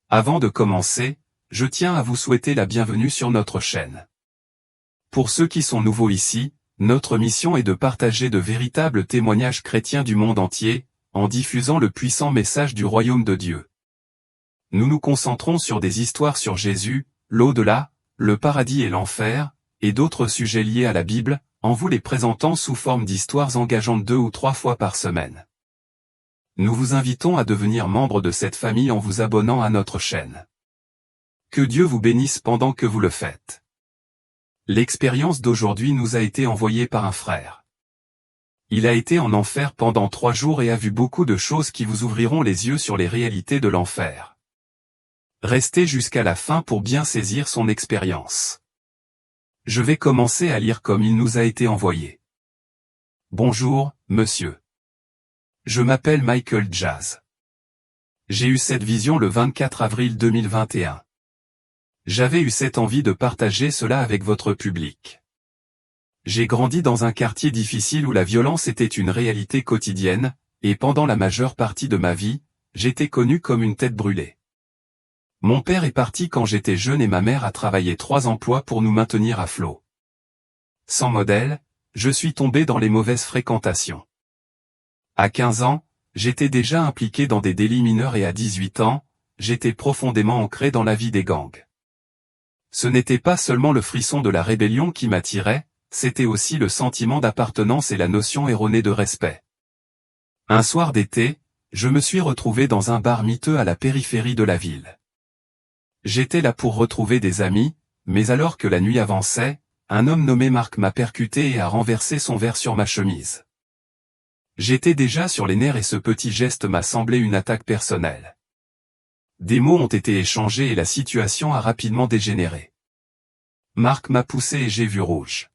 Avant de commencer, je tiens à vous souhaiter la bienvenue sur notre chaîne. Pour ceux qui sont nouveaux ici, notre mission est de partager de véritables témoignages chrétiens du monde entier, en diffusant le puissant message du royaume de Dieu. Nous nous concentrons sur des histoires sur Jésus, l'au-delà, le paradis et l'enfer, et d'autres sujets liés à la Bible, en vous les présentant sous forme d'histoires engageantes 2 ou 3 fois par semaine. Nous vous invitons à devenir membre de cette famille en vous abonnant à notre chaîne. Que Dieu vous bénisse pendant que vous le faites. L'expérience d'aujourd'hui nous a été envoyée par un frère. Il a été en enfer pendant 3 jours et a vu beaucoup de choses qui vous ouvriront les yeux sur les réalités de l'enfer. Restez jusqu'à la fin pour bien saisir son expérience. Je vais commencer à lire comme il nous a été envoyé. Bonjour, monsieur. Je m'appelle Michael Jazz. J'ai eu cette vision le 24 avril 2021. J'avais eu cette envie de partager cela avec votre public. J'ai grandi dans un quartier difficile où la violence était une réalité quotidienne, et pendant la majeure partie de ma vie, j'étais connu comme une tête brûlée. Mon père est parti quand j'étais jeune et ma mère a travaillé 3 emplois pour nous maintenir à flot. Sans modèle, je suis tombé dans les mauvaises fréquentations. À 15 ans, j'étais déjà impliqué dans des délits mineurs et à 18 ans, j'étais profondément ancré dans la vie des gangs. Ce n'était pas seulement le frisson de la rébellion qui m'attirait, c'était aussi le sentiment d'appartenance et la notion erronée de respect. Un soir d'été, je me suis retrouvé dans un bar miteux à la périphérie de la ville. J'étais là pour retrouver des amis, mais alors que la nuit avançait, un homme nommé Marc m'a percuté et a renversé son verre sur ma chemise. J'étais déjà sur les nerfs et ce petit geste m'a semblé une attaque personnelle. Des mots ont été échangés et la situation a rapidement dégénéré. Marc m'a poussé et j'ai vu rouge.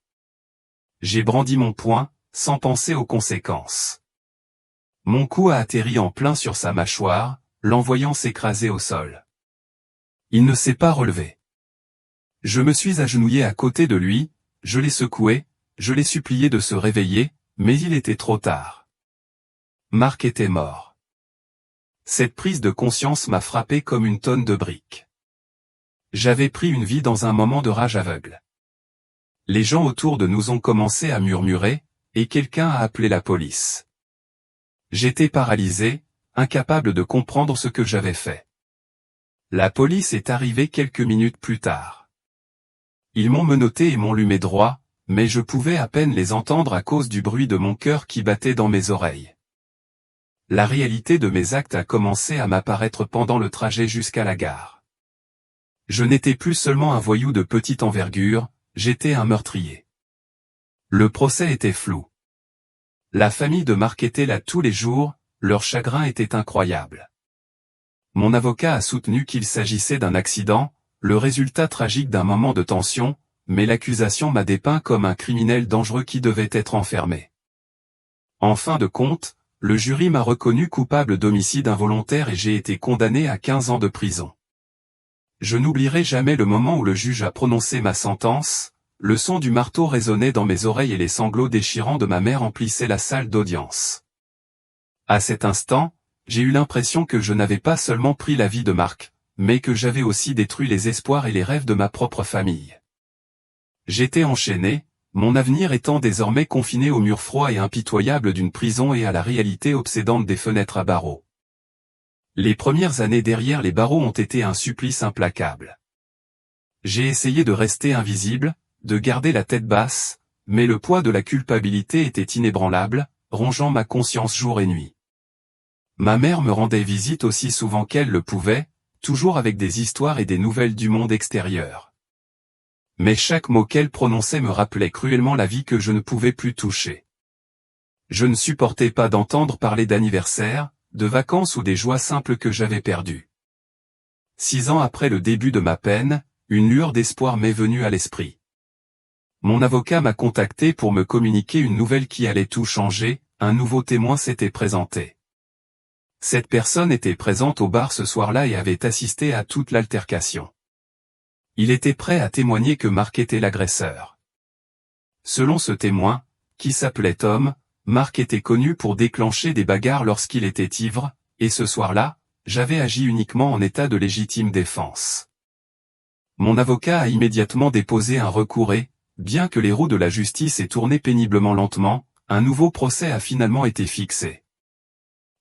J'ai brandi mon poing, sans penser aux conséquences. Mon coup a atterri en plein sur sa mâchoire, l'envoyant s'écraser au sol. Il ne s'est pas relevé. Je me suis agenouillé à côté de lui, je l'ai secoué, je l'ai supplié de se réveiller, mais il était trop tard. Marc était mort. Cette prise de conscience m'a frappé comme une tonne de briques. J'avais pris une vie dans un moment de rage aveugle. Les gens autour de nous ont commencé à murmurer, et quelqu'un a appelé la police. J'étais paralysé, incapable de comprendre ce que j'avais fait. La police est arrivée quelques minutes plus tard. Ils m'ont menotté et m'ont lumé droit, mais je pouvais à peine les entendre à cause du bruit de mon cœur qui battait dans mes oreilles. La réalité de mes actes a commencé à m'apparaître pendant le trajet jusqu'à la gare. Je n'étais plus seulement un voyou de petite envergure, j'étais un meurtrier. Le procès était flou. La famille de Marc était là tous les jours, leur chagrin était incroyable. Mon avocat a soutenu qu'il s'agissait d'un accident, le résultat tragique d'un moment de tension, mais l'accusation m'a dépeint comme un criminel dangereux qui devait être enfermé. En fin de compte, le jury m'a reconnu coupable d'homicide involontaire et j'ai été condamné à 15 ans de prison. Je n'oublierai jamais le moment où le juge a prononcé ma sentence, le son du marteau résonnait dans mes oreilles et les sanglots déchirants de ma mère emplissaient la salle d'audience. À cet instant, j'ai eu l'impression que je n'avais pas seulement pris la vie de Marc, mais que j'avais aussi détruit les espoirs et les rêves de ma propre famille. J'étais enchaîné, mon avenir étant désormais confiné aux murs froids et impitoyables d'une prison et à la réalité obsédante des fenêtres à barreaux. Les premières années derrière les barreaux ont été un supplice implacable. J'ai essayé de rester invisible, de garder la tête basse, mais le poids de la culpabilité était inébranlable, rongeant ma conscience jour et nuit. Ma mère me rendait visite aussi souvent qu'elle le pouvait, toujours avec des histoires et des nouvelles du monde extérieur. Mais chaque mot qu'elle prononçait me rappelait cruellement la vie que je ne pouvais plus toucher. Je ne supportais pas d'entendre parler d'anniversaires, de vacances ou des joies simples que j'avais perdues. 6 ans après le début de ma peine, une lueur d'espoir m'est venue à l'esprit. Mon avocat m'a contacté pour me communiquer une nouvelle qui allait tout changer, un nouveau témoin s'était présenté. Cette personne était présente au bar ce soir-là et avait assisté à toute l'altercation. Il était prêt à témoigner que Marc était l'agresseur. Selon ce témoin, qui s'appelait Tom, Marc était connu pour déclencher des bagarres lorsqu'il était ivre, et ce soir-là, j'avais agi uniquement en état de légitime défense. Mon avocat a immédiatement déposé un recours et, bien que les roues de la justice aient tourné péniblement lentement, un nouveau procès a finalement été fixé.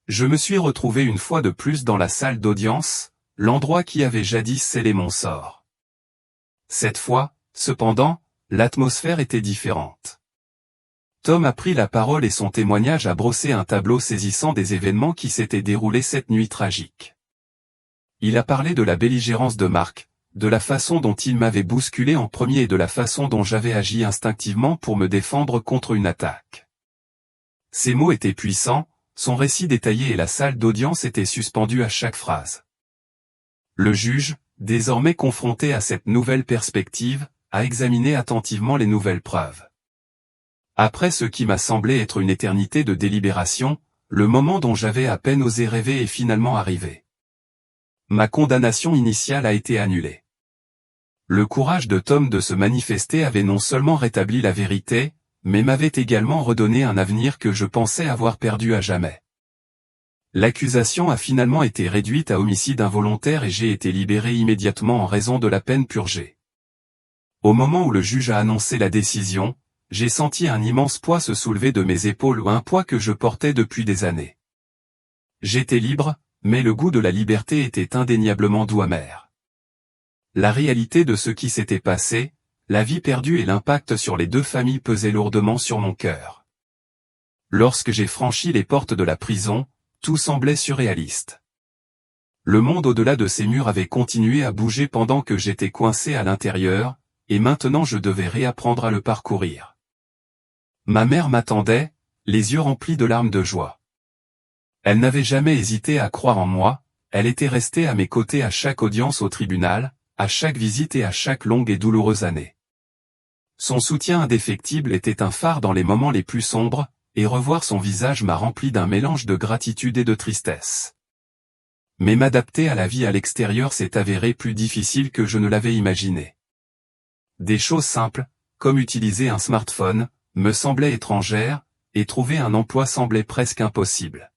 Je me suis retrouvé une fois de plus dans la salle d'audience, l'endroit qui avait jadis scellé mon sort. Cette fois, cependant, l'atmosphère était différente. Tom a pris la parole et son témoignage a brossé un tableau saisissant des événements qui s'étaient déroulés cette nuit tragique. Il a parlé de la belligérance de Mark, de la façon dont il m'avait bousculé en premier et de la façon dont j'avais agi instinctivement pour me défendre contre une attaque. Ses mots étaient puissants, son récit détaillé et la salle d'audience étaient suspendus à chaque phrase. Le juge, désormais confronté à cette nouvelle perspective, a examiné attentivement les nouvelles preuves. Après ce qui m'a semblé être une éternité de délibération, le moment dont j'avais à peine osé rêver est finalement arrivé. Ma condamnation initiale a été annulée. Le courage de Tom de se manifester avait non seulement rétabli la vérité, mais m'avait également redonné un avenir que je pensais avoir perdu à jamais. L'accusation a finalement été réduite à homicide involontaire et j'ai été libéré immédiatement en raison de la peine purgée. Au moment où le juge a annoncé la décision, j'ai senti un immense poids se soulever de mes épaules, un poids que je portais depuis des années. J'étais libre, mais le goût de la liberté était indéniablement doux amer. La réalité de ce qui s'était passé, la vie perdue et l'impact sur les deux familles pesaient lourdement sur mon cœur. Lorsque j'ai franchi les portes de la prison, tout semblait surréaliste. Le monde au-delà de ces murs avait continué à bouger pendant que j'étais coincé à l'intérieur, et maintenant je devais réapprendre à le parcourir. Ma mère m'attendait, les yeux remplis de larmes de joie. Elle n'avait jamais hésité à croire en moi, elle était restée à mes côtés à chaque audience au tribunal, à chaque visite et à chaque longue et douloureuse année. Son soutien indéfectible était un phare dans les moments les plus sombres, et revoir son visage m'a rempli d'un mélange de gratitude et de tristesse. Mais m'adapter à la vie à l'extérieur s'est avéré plus difficile que je ne l'avais imaginé. Des choses simples, comme utiliser un smartphone, me semblaient étrangères, et trouver un emploi semblait presque impossible.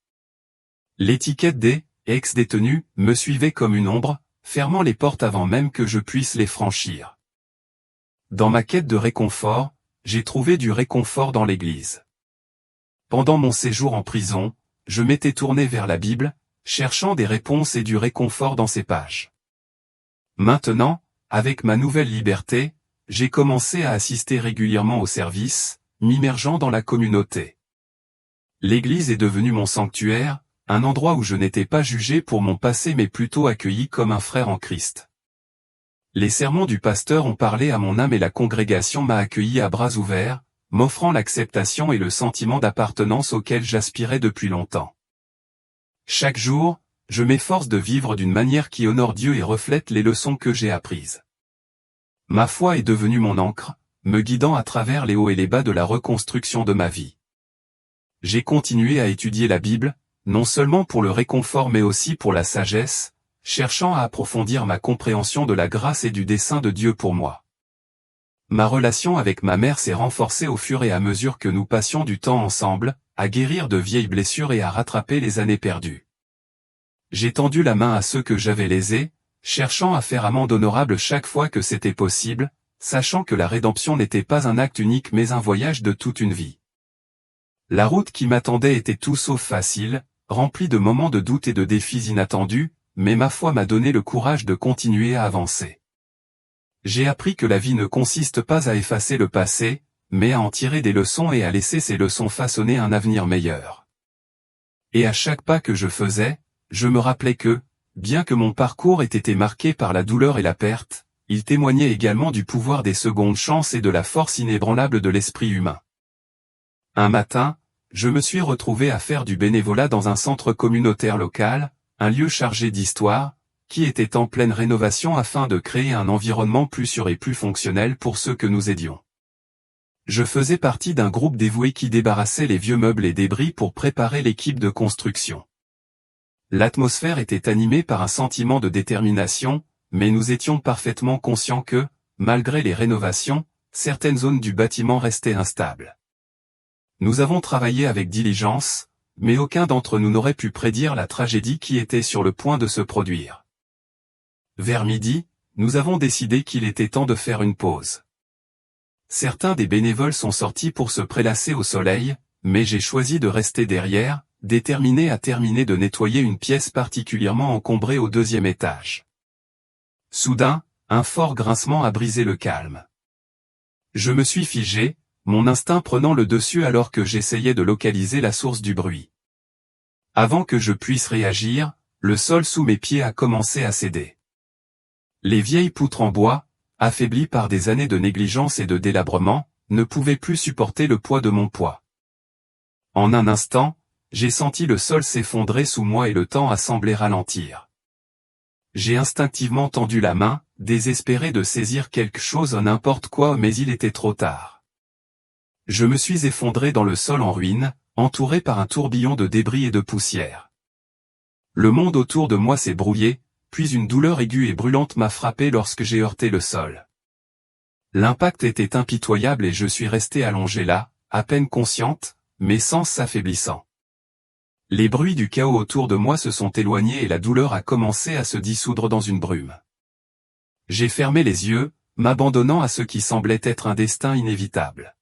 L'étiquette des « ex-détenus » me suivait comme une ombre, fermant les portes avant même que je puisse les franchir. Dans ma quête de réconfort, j'ai trouvé du réconfort dans l'Église. Pendant mon séjour en prison, je m'étais tourné vers la Bible, cherchant des réponses et du réconfort dans ses pages. Maintenant, avec ma nouvelle liberté, j'ai commencé à assister régulièrement au service, m'immergeant dans la communauté. L'Église est devenue mon sanctuaire, un endroit où je n'étais pas jugé pour mon passé mais plutôt accueilli comme un frère en Christ. Les sermons du pasteur ont parlé à mon âme et la congrégation m'a accueilli à bras ouverts, m'offrant l'acceptation et le sentiment d'appartenance auquel j'aspirais depuis longtemps. Chaque jour, je m'efforce de vivre d'une manière qui honore Dieu et reflète les leçons que j'ai apprises. Ma foi est devenue mon ancre, me guidant à travers les hauts et les bas de la reconstruction de ma vie. J'ai continué à étudier la Bible, non seulement pour le réconfort mais aussi pour la sagesse, cherchant à approfondir ma compréhension de la grâce et du dessein de Dieu pour moi. Ma relation avec ma mère s'est renforcée au fur et à mesure que nous passions du temps ensemble, à guérir de vieilles blessures et à rattraper les années perdues. J'ai tendu la main à ceux que j'avais lésés, cherchant à faire amende honorable chaque fois que c'était possible, sachant que la rédemption n'était pas un acte unique mais un voyage de toute une vie. La route qui m'attendait était tout sauf facile, remplie de moments de doute et de défis inattendus, mais ma foi m'a donné le courage de continuer à avancer. J'ai appris que la vie ne consiste pas à effacer le passé, mais à en tirer des leçons et à laisser ces leçons façonner un avenir meilleur. Et à chaque pas que je faisais, je me rappelais que, bien que mon parcours ait été marqué par la douleur et la perte, il témoignait également du pouvoir des secondes chances et de la force inébranlable de l'esprit humain. Un matin, je me suis retrouvé à faire du bénévolat dans un centre communautaire local, un lieu chargé d'histoire, qui était en pleine rénovation afin de créer un environnement plus sûr et plus fonctionnel pour ceux que nous aidions. Je faisais partie d'un groupe dévoué qui débarrassait les vieux meubles et débris pour préparer l'équipe de construction. L'atmosphère était animée par un sentiment de détermination, mais nous étions parfaitement conscients que, malgré les rénovations, certaines zones du bâtiment restaient instables. Nous avons travaillé avec diligence, mais aucun d'entre nous n'aurait pu prédire la tragédie qui était sur le point de se produire. Vers midi, nous avons décidé qu'il était temps de faire une pause. Certains des bénévoles sont sortis pour se prélasser au soleil, mais j'ai choisi de rester derrière, déterminé à terminer de nettoyer une pièce particulièrement encombrée au 2e étage. Soudain, un fort grincement a brisé le calme. Je me suis figé, mon instinct prenant le dessus alors que j'essayais de localiser la source du bruit. Avant que je puisse réagir, le sol sous mes pieds a commencé à céder. Les vieilles poutres en bois, affaiblies par des années de négligence et de délabrement, ne pouvaient plus supporter le poids de mon poids. En un instant, j'ai senti le sol s'effondrer sous moi et le temps a semblé ralentir. J'ai instinctivement tendu la main, désespéré de saisir quelque chose, n'importe quoi, mais il était trop tard. Je me suis effondré dans le sol en ruine, entouré par un tourbillon de débris et de poussière. Le monde autour de moi s'est brouillé, puis une douleur aiguë et brûlante m'a frappé lorsque j'ai heurté le sol. L'impact était impitoyable et je suis resté allongé là, à peine consciente, mes sens s'affaiblissant. Les bruits du chaos autour de moi se sont éloignés et la douleur a commencé à se dissoudre dans une brume. J'ai fermé les yeux, m'abandonnant à ce qui semblait être un destin inévitable.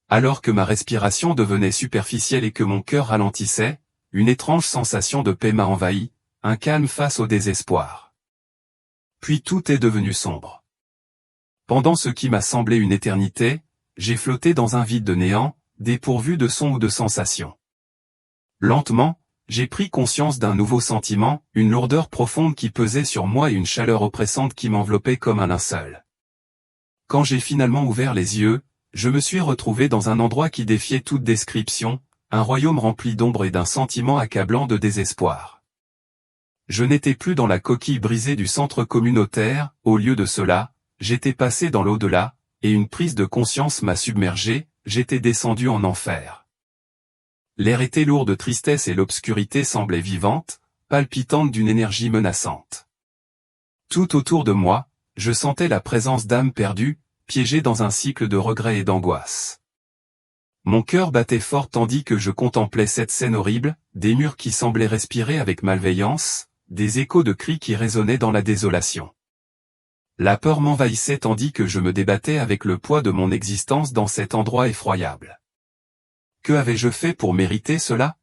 Alors que ma respiration devenait superficielle et que mon cœur ralentissait, une étrange sensation de paix m'a envahi, un calme face au désespoir. Puis tout est devenu sombre. Pendant ce qui m'a semblé une éternité, j'ai flotté dans un vide de néant, dépourvu de son ou de sensation. Lentement, j'ai pris conscience d'un nouveau sentiment, une lourdeur profonde qui pesait sur moi et une chaleur oppressante qui m'enveloppait comme un linceul. Quand j'ai finalement ouvert les yeux, je me suis retrouvé dans un endroit qui défiait toute description, un royaume rempli d'ombre et d'un sentiment accablant de désespoir. Je n'étais plus dans la coquille brisée du centre communautaire, au lieu de cela, j'étais passé dans l'au-delà, et une prise de conscience m'a submergé, j'étais descendu en enfer. L'air était lourd de tristesse et l'obscurité semblait vivante, palpitante d'une énergie menaçante. Tout autour de moi, je sentais la présence d'âmes perdues, piégées dans un cycle de regrets et d'angoisse. Mon cœur battait fort tandis que je contemplais cette scène horrible, des murs qui semblaient respirer avec malveillance, des échos de cris qui résonnaient dans la désolation. La peur m'envahissait tandis que je me débattais avec le poids de mon existence dans cet endroit effroyable. Que avais-je fait pour mériter cela?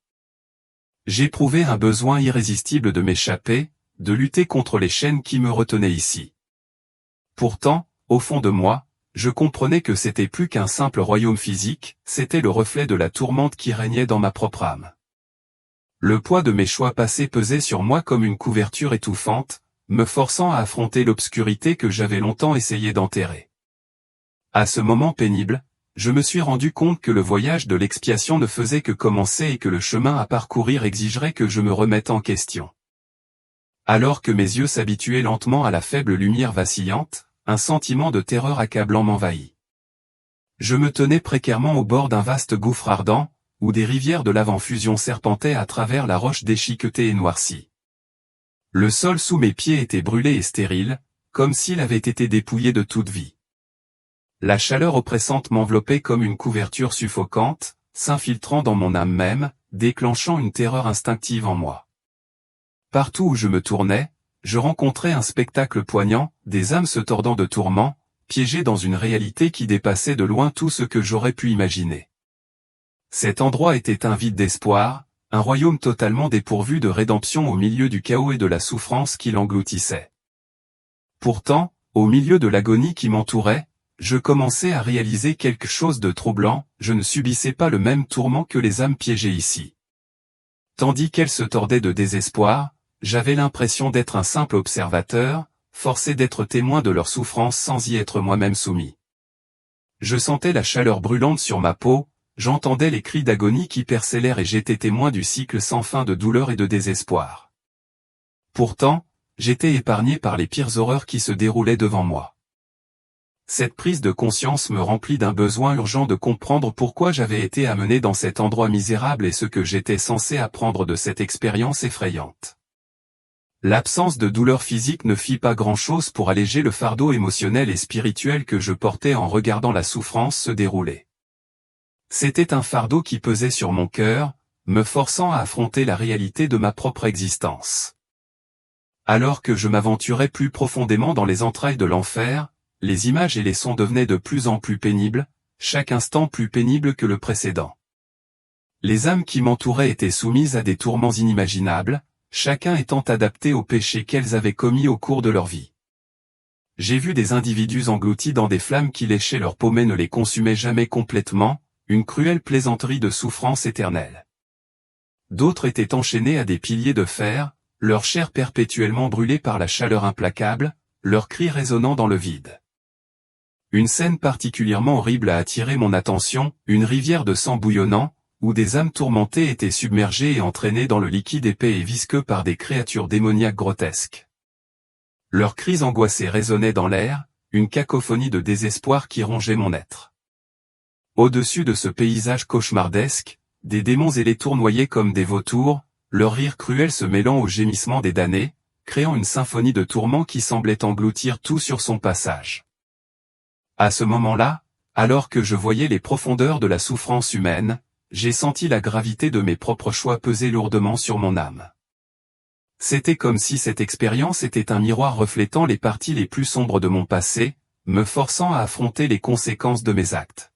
J'éprouvais un besoin irrésistible de m'échapper, de lutter contre les chaînes qui me retenaient ici. Pourtant, au fond de moi, je comprenais que c'était plus qu'un simple royaume physique, c'était le reflet de la tourmente qui régnait dans ma propre âme. Le poids de mes choix passés pesait sur moi comme une couverture étouffante, me forçant à affronter l'obscurité que j'avais longtemps essayé d'enterrer. À ce moment pénible, je me suis rendu compte que le voyage de l'expiation ne faisait que commencer et que le chemin à parcourir exigerait que je me remette en question. Alors que mes yeux s'habituaient lentement à la faible lumière vacillante, un sentiment de terreur accablant m'envahit. Je me tenais précairement au bord d'un vaste gouffre ardent, où des rivières de lave en fusion serpentaient à travers la roche déchiquetée et noircie. Le sol sous mes pieds était brûlé et stérile, comme s'il avait été dépouillé de toute vie. La chaleur oppressante m'enveloppait comme une couverture suffocante, s'infiltrant dans mon âme même, déclenchant une terreur instinctive en moi. Partout où je me tournais, je rencontrais un spectacle poignant, des âmes se tordant de tourments, piégées dans une réalité qui dépassait de loin tout ce que j'aurais pu imaginer. Cet endroit était un vide d'espoir, un royaume totalement dépourvu de rédemption au milieu du chaos et de la souffrance qui l'engloutissait. Pourtant, au milieu de l'agonie qui m'entourait, je commençais à réaliser quelque chose de troublant, je ne subissais pas le même tourment que les âmes piégées ici. Tandis qu'elles se tordaient de désespoir, j'avais l'impression d'être un simple observateur, forcé d'être témoin de leur souffrance sans y être moi-même soumis. Je sentais la chaleur brûlante sur ma peau, j'entendais les cris d'agonie qui perçaient l'air et j'étais témoin du cycle sans fin de douleur et de désespoir. Pourtant, j'étais épargné par les pires horreurs qui se déroulaient devant moi. Cette prise de conscience me remplit d'un besoin urgent de comprendre pourquoi j'avais été amené dans cet endroit misérable et ce que j'étais censé apprendre de cette expérience effrayante. L'absence de douleur physique ne fit pas grand-chose pour alléger le fardeau émotionnel et spirituel que je portais en regardant la souffrance se dérouler. C'était un fardeau qui pesait sur mon cœur, me forçant à affronter la réalité de ma propre existence. Alors que je m'aventurais plus profondément dans les entrailles de l'enfer, les images et les sons devenaient de plus en plus pénibles, chaque instant plus pénible que le précédent. Les âmes qui m'entouraient étaient soumises à des tourments inimaginables, chacun étant adapté aux péchés qu'elles avaient commis au cours de leur vie. J'ai vu des individus engloutis dans des flammes qui léchaient leur peau mais ne les consumaient jamais complètement, une cruelle plaisanterie de souffrance éternelle. D'autres étaient enchaînés à des piliers de fer, leur chair perpétuellement brûlée par la chaleur implacable, leurs cris résonnant dans le vide. Une scène particulièrement horrible a attiré mon attention, une rivière de sang bouillonnant, où des âmes tourmentées étaient submergées et entraînées dans le liquide épais et visqueux par des créatures démoniaques grotesques. Leurs cris angoissés résonnaient dans l'air, une cacophonie de désespoir qui rongeait mon être. Au-dessus de ce paysage cauchemardesque, des démons ailés tournoyaient comme des vautours, leur rire cruel se mêlant aux gémissements des damnés, créant une symphonie de tourments qui semblait engloutir tout sur son passage. À ce moment-là, alors que je voyais les profondeurs de la souffrance humaine, j'ai senti la gravité de mes propres choix peser lourdement sur mon âme. C'était comme si cette expérience était un miroir reflétant les parties les plus sombres de mon passé, me forçant à affronter les conséquences de mes actes.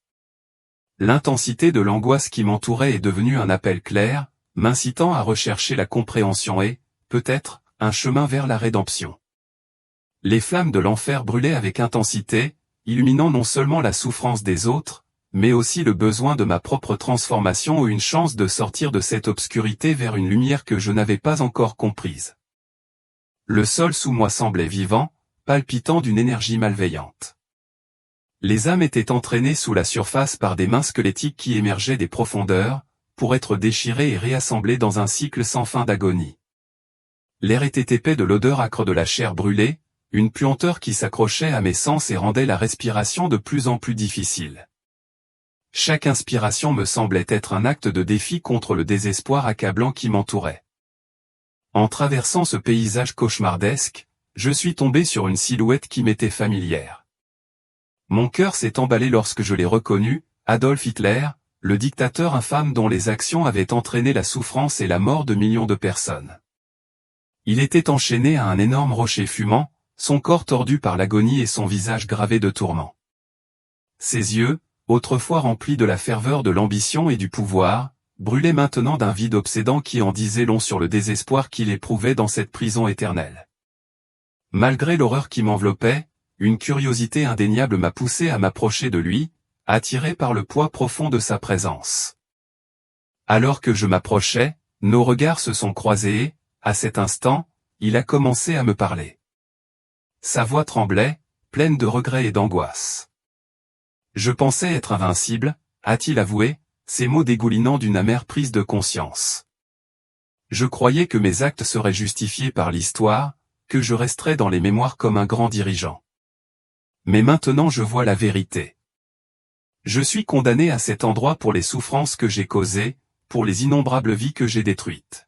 L'intensité de l'angoisse qui m'entourait est devenue un appel clair, m'incitant à rechercher la compréhension et, peut-être, un chemin vers la rédemption. Les flammes de l'enfer brûlaient avec intensité, illuminant non seulement la souffrance des autres, mais aussi le besoin de ma propre transformation ou une chance de sortir de cette obscurité vers une lumière que je n'avais pas encore comprise. Le sol sous moi semblait vivant, palpitant d'une énergie malveillante. Les âmes étaient entraînées sous la surface par des mains squelettiques qui émergeaient des profondeurs, pour être déchirées et réassemblées dans un cycle sans fin d'agonie. L'air était épais de l'odeur âcre de la chair brûlée, une puanteur qui s'accrochait à mes sens et rendait la respiration de plus en plus difficile. Chaque inspiration me semblait être un acte de défi contre le désespoir accablant qui m'entourait. En traversant ce paysage cauchemardesque, je suis tombé sur une silhouette qui m'était familière. Mon cœur s'est emballé lorsque je l'ai reconnu, Adolf Hitler, le dictateur infâme dont les actions avaient entraîné la souffrance et la mort de millions de personnes. Il était enchaîné à un énorme rocher fumant, son corps tordu par l'agonie et son visage gravé de tourments. Ses yeux, autrefois remplis de la ferveur de l'ambition et du pouvoir, brûlaient maintenant d'un vide obsédant qui en disait long sur le désespoir qu'il éprouvait dans cette prison éternelle. Malgré l'horreur qui m'enveloppait, une curiosité indéniable m'a poussé à m'approcher de lui, attiré par le poids profond de sa présence. Alors que je m'approchais, nos regards se sont croisés et, à cet instant, il a commencé à me parler. Sa voix tremblait, pleine de regrets et d'angoisse. Je pensais être invincible, a-t-il avoué, ces mots dégoulinant d'une amère prise de conscience. Je croyais que mes actes seraient justifiés par l'histoire, que je resterais dans les mémoires comme un grand dirigeant. Mais maintenant je vois la vérité. Je suis condamné à cet endroit pour les souffrances que j'ai causées, pour les innombrables vies que j'ai détruites.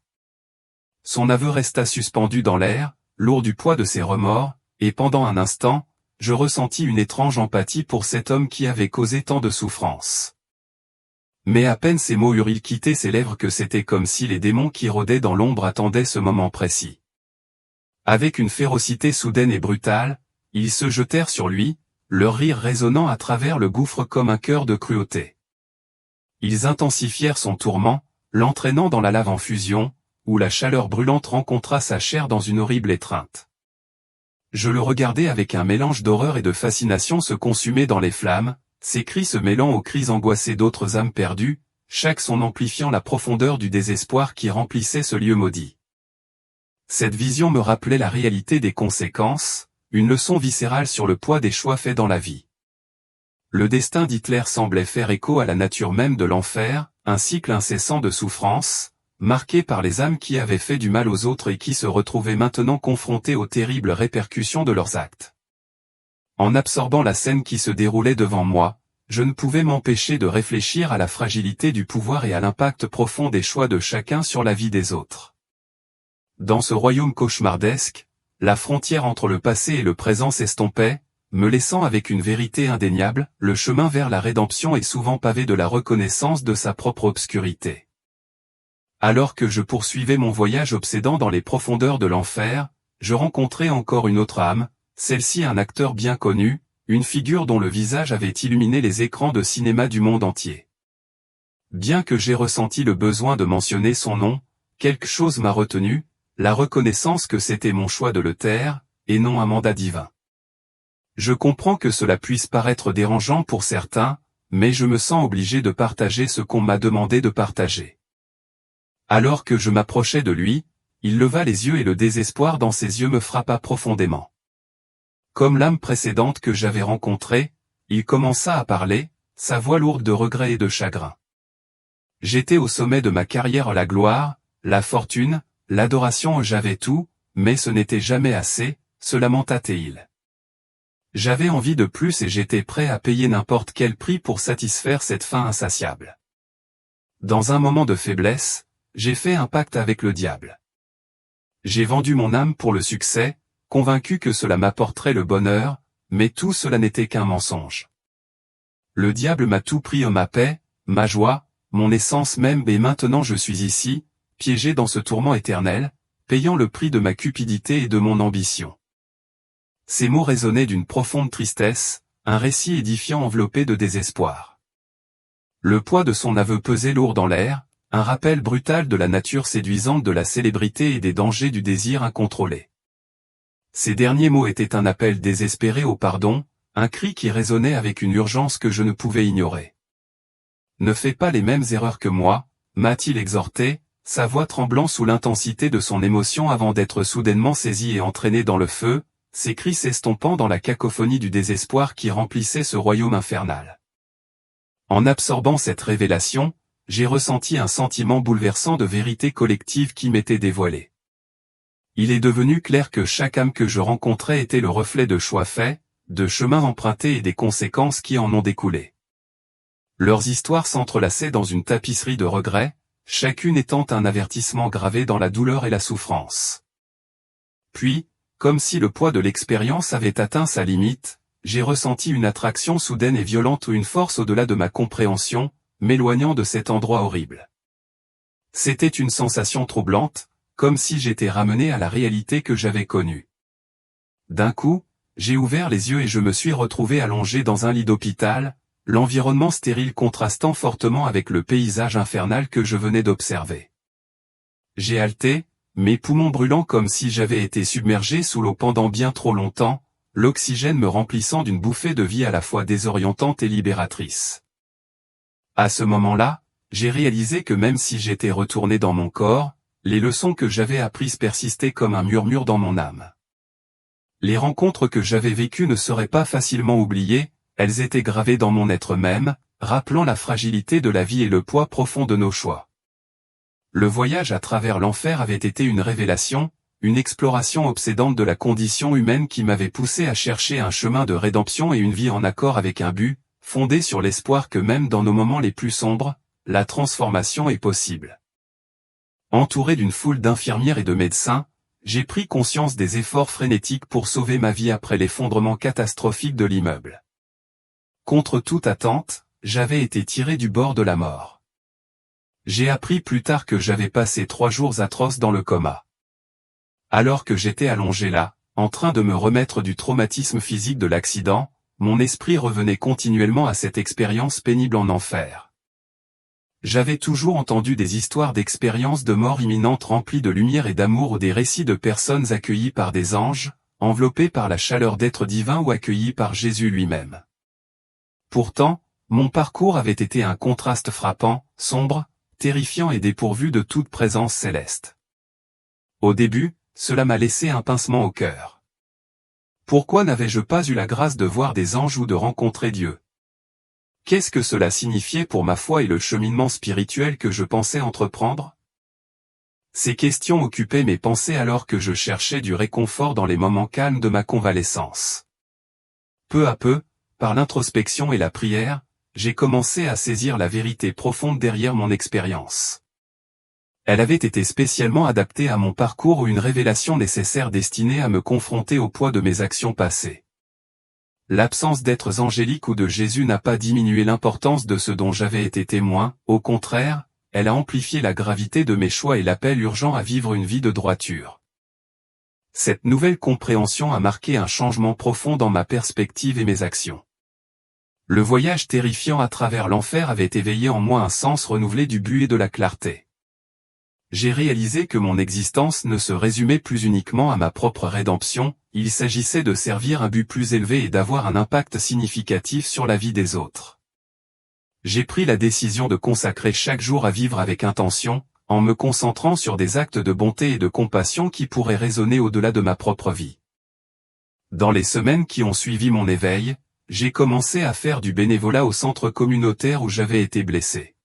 Son aveu resta suspendu dans l'air, lourd du poids de ses remords, et pendant un instant, je ressentis une étrange empathie pour cet homme qui avait causé tant de souffrances. Mais à peine ces mots eurent-ils quitté ses lèvres que c'était comme si les démons qui rôdaient dans l'ombre attendaient ce moment précis. Avec une férocité soudaine et brutale, ils se jetèrent sur lui, leur rire résonnant à travers le gouffre comme un cœur de cruauté. Ils intensifièrent son tourment, l'entraînant dans la lave en fusion, où la chaleur brûlante rencontra sa chair dans une horrible étreinte. Je le regardais avec un mélange d'horreur et de fascination se consumer dans les flammes, ses cris se mêlant aux cris angoissés d'autres âmes perdues, chaque son amplifiant la profondeur du désespoir qui remplissait ce lieu maudit. Cette vision me rappelait la réalité des conséquences, une leçon viscérale sur le poids des choix faits dans la vie. Le destin d'Hitler semblait faire écho à la nature même de l'enfer, un cycle incessant de souffrance, marqué par les âmes qui avaient fait du mal aux autres et qui se retrouvaient maintenant confrontées aux terribles répercussions de leurs actes. En absorbant la scène qui se déroulait devant moi, je ne pouvais m'empêcher de réfléchir à la fragilité du pouvoir et à l'impact profond des choix de chacun sur la vie des autres. Dans ce royaume cauchemardesque, la frontière entre le passé et le présent s'estompait, me laissant avec une vérité indéniable, le chemin vers la rédemption est souvent pavé de la reconnaissance de sa propre obscurité. Alors que je poursuivais mon voyage obsédant dans les profondeurs de l'enfer, je rencontrai encore une autre âme, celle-ci un acteur bien connu, une figure dont le visage avait illuminé les écrans de cinéma du monde entier. Bien que j'aie ressenti le besoin de mentionner son nom, quelque chose m'a retenu, la reconnaissance que c'était mon choix de le taire, et non un mandat divin. Je comprends que cela puisse paraître dérangeant pour certains, mais je me sens obligé de partager ce qu'on m'a demandé de partager. Alors que je m'approchais de lui, il leva les yeux et le désespoir dans ses yeux me frappa profondément. Comme l'âme précédente que j'avais rencontrée, il commença à parler, sa voix lourde de regret et de chagrin. J'étais au sommet de ma carrière, la gloire, la fortune, l'adoration, j'avais tout, mais ce n'était jamais assez, se lamenta-t-il. J'avais envie de plus et j'étais prêt à payer n'importe quel prix pour satisfaire cette faim insatiable. Dans un moment de faiblesse, j'ai fait un pacte avec le diable. J'ai vendu mon âme pour le succès, convaincu que cela m'apporterait le bonheur, mais tout cela n'était qu'un mensonge. Le diable m'a tout pris, ma paix, ma joie, mon essence même, et maintenant je suis ici, piégé dans ce tourment éternel, payant le prix de ma cupidité et de mon ambition. Ces mots résonnaient d'une profonde tristesse, un récit édifiant enveloppé de désespoir. Le poids de son aveu pesait lourd dans l'air, un rappel brutal de la nature séduisante de la célébrité et des dangers du désir incontrôlé. Ces derniers mots étaient un appel désespéré au pardon, un cri qui résonnait avec une urgence que je ne pouvais ignorer. « Ne fais pas les mêmes erreurs que moi », m'a-t-il exhorté, sa voix tremblant sous l'intensité de son émotion avant d'être soudainement saisi et entraîné dans le feu, ses cris s'estompant dans la cacophonie du désespoir qui remplissait ce royaume infernal. En absorbant cette révélation, j'ai ressenti un sentiment bouleversant de vérité collective qui m'était dévoilé. Il est devenu clair que chaque âme que je rencontrais était le reflet de choix faits, de chemins empruntés et des conséquences qui en ont découlé. Leurs histoires s'entrelaçaient dans une tapisserie de regrets, chacune étant un avertissement gravé dans la douleur et la souffrance. Puis, comme si le poids de l'expérience avait atteint sa limite, j'ai ressenti une attraction soudaine et violente ou une force au-delà de ma compréhension, m'éloignant de cet endroit horrible. C'était une sensation troublante, comme si j'étais ramené à la réalité que j'avais connue. D'un coup, j'ai ouvert les yeux et je me suis retrouvé allongé dans un lit d'hôpital, l'environnement stérile contrastant fortement avec le paysage infernal que je venais d'observer. J'ai haleté, mes poumons brûlant comme si j'avais été submergé sous l'eau pendant bien trop longtemps, l'oxygène me remplissant d'une bouffée de vie à la fois désorientante et libératrice. À ce moment-là, j'ai réalisé que même si j'étais retourné dans mon corps, les leçons que j'avais apprises persistaient comme un murmure dans mon âme. Les rencontres que j'avais vécues ne seraient pas facilement oubliées, elles étaient gravées dans mon être même, rappelant la fragilité de la vie et le poids profond de nos choix. Le voyage à travers l'enfer avait été une révélation, une exploration obsédante de la condition humaine qui m'avait poussé à chercher un chemin de rédemption et une vie en accord avec un but, fondé sur l'espoir que même dans nos moments les plus sombres, la transformation est possible. Entouré d'une foule d'infirmières et de médecins, j'ai pris conscience des efforts frénétiques pour sauver ma vie après l'effondrement catastrophique de l'immeuble. Contre toute attente, j'avais été tiré du bord de la mort. J'ai appris plus tard que j'avais passé 3 jours atroces dans le coma. Alors que j'étais allongé là, en train de me remettre du traumatisme physique de l'accident, mon esprit revenait continuellement à cette expérience pénible en enfer. J'avais toujours entendu des histoires d'expériences de mort imminente remplies de lumière et d'amour ou des récits de personnes accueillies par des anges, enveloppées par la chaleur d'êtres divins ou accueillies par Jésus lui-même. Pourtant, mon parcours avait été un contraste frappant, sombre, terrifiant et dépourvu de toute présence céleste. Au début, cela m'a laissé un pincement au cœur. Pourquoi n'avais-je pas eu la grâce de voir des anges ou de rencontrer Dieu? Qu'est-ce que cela signifiait pour ma foi et le cheminement spirituel que je pensais entreprendre? Ces questions occupaient mes pensées alors que je cherchais du réconfort dans les moments calmes de ma convalescence. Peu à peu, par l'introspection et la prière, j'ai commencé à saisir la vérité profonde derrière mon expérience. Elle avait été spécialement adaptée à mon parcours ou une révélation nécessaire destinée à me confronter au poids de mes actions passées. L'absence d'êtres angéliques ou de Jésus n'a pas diminué l'importance de ce dont j'avais été témoin, au contraire, elle a amplifié la gravité de mes choix et l'appel urgent à vivre une vie de droiture. Cette nouvelle compréhension a marqué un changement profond dans ma perspective et mes actions. Le voyage terrifiant à travers l'enfer avait éveillé en moi un sens renouvelé du but et de la clarté. J'ai réalisé que mon existence ne se résumait plus uniquement à ma propre rédemption, il s'agissait de servir un but plus élevé et d'avoir un impact significatif sur la vie des autres. J'ai pris la décision de consacrer chaque jour à vivre avec intention, en me concentrant sur des actes de bonté et de compassion qui pourraient résonner au-delà de ma propre vie. Dans les semaines qui ont suivi mon éveil, j'ai commencé à faire du bénévolat au centre communautaire où j'avais été blessé.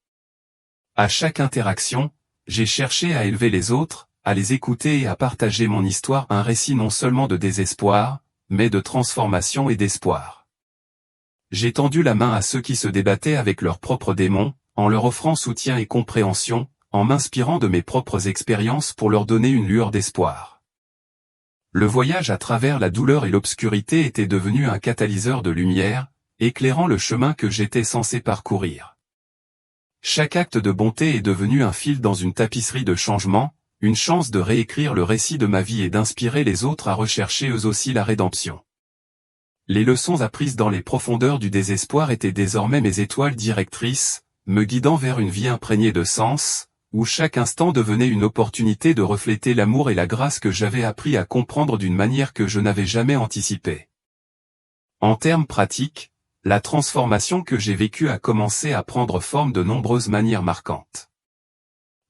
À chaque interaction, j'ai cherché à élever les autres, à les écouter et à partager mon histoire, un récit non seulement de désespoir, mais de transformation et d'espoir. J'ai tendu la main à ceux qui se débattaient avec leurs propres démons, en leur offrant soutien et compréhension, en m'inspirant de mes propres expériences pour leur donner une lueur d'espoir. Le voyage à travers la douleur et l'obscurité était devenu un catalyseur de lumière, éclairant le chemin que j'étais censé parcourir. Chaque acte de bonté est devenu un fil dans une tapisserie de changement, une chance de réécrire le récit de ma vie et d'inspirer les autres à rechercher eux aussi la rédemption. Les leçons apprises dans les profondeurs du désespoir étaient désormais mes étoiles directrices, me guidant vers une vie imprégnée de sens, où chaque instant devenait une opportunité de refléter l'amour et la grâce que j'avais appris à comprendre d'une manière que je n'avais jamais anticipée. En termes pratiques, la transformation que j'ai vécue a commencé à prendre forme de nombreuses manières marquantes.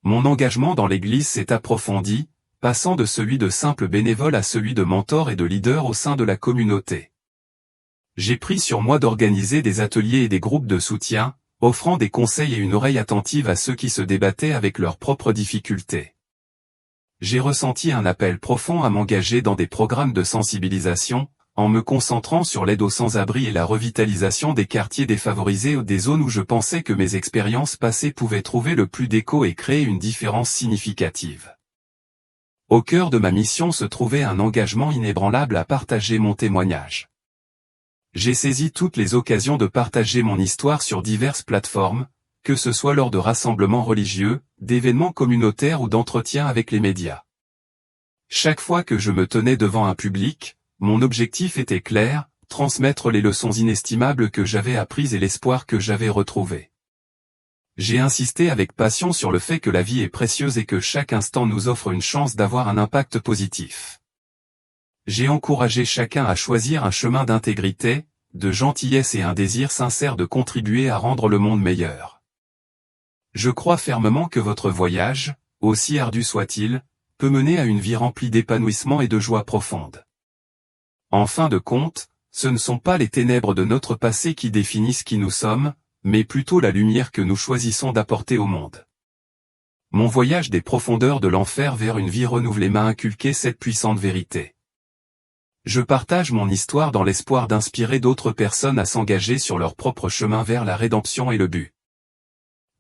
Mon engagement dans l'Église s'est approfondi, passant de celui de simple bénévole à celui de mentor et de leader au sein de la communauté. J'ai pris sur moi d'organiser des ateliers et des groupes de soutien, offrant des conseils et une oreille attentive à ceux qui se débattaient avec leurs propres difficultés. J'ai ressenti un appel profond à m'engager dans des programmes de sensibilisation, en me concentrant sur l'aide aux sans-abri et la revitalisation des quartiers défavorisés ou des zones où je pensais que mes expériences passées pouvaient trouver le plus d'écho et créer une différence significative. Au cœur de ma mission se trouvait un engagement inébranlable à partager mon témoignage. J'ai saisi toutes les occasions de partager mon histoire sur diverses plateformes, que ce soit lors de rassemblements religieux, d'événements communautaires ou d'entretiens avec les médias. Chaque fois que je me tenais devant un public, mon objectif était clair, transmettre les leçons inestimables que j'avais apprises et l'espoir que j'avais retrouvé. J'ai insisté avec passion sur le fait que la vie est précieuse et que chaque instant nous offre une chance d'avoir un impact positif. J'ai encouragé chacun à choisir un chemin d'intégrité, de gentillesse et un désir sincère de contribuer à rendre le monde meilleur. Je crois fermement que votre voyage, aussi ardu soit-il, peut mener à une vie remplie d'épanouissement et de joie profonde. En fin de compte, ce ne sont pas les ténèbres de notre passé qui définissent qui nous sommes, mais plutôt la lumière que nous choisissons d'apporter au monde. Mon voyage des profondeurs de l'enfer vers une vie renouvelée m'a inculqué cette puissante vérité. Je partage mon histoire dans l'espoir d'inspirer d'autres personnes à s'engager sur leur propre chemin vers la rédemption et le but.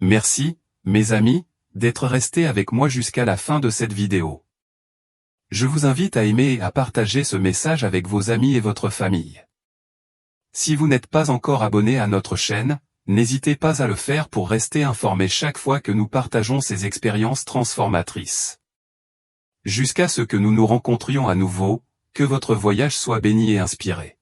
Merci, mes amis, d'être restés avec moi jusqu'à la fin de cette vidéo. Je vous invite à aimer et à partager ce message avec vos amis et votre famille. Si vous n'êtes pas encore abonné à notre chaîne, n'hésitez pas à le faire pour rester informé chaque fois que nous partageons ces expériences transformatrices. Jusqu'à ce que nous nous rencontrions à nouveau, que votre voyage soit béni et inspiré.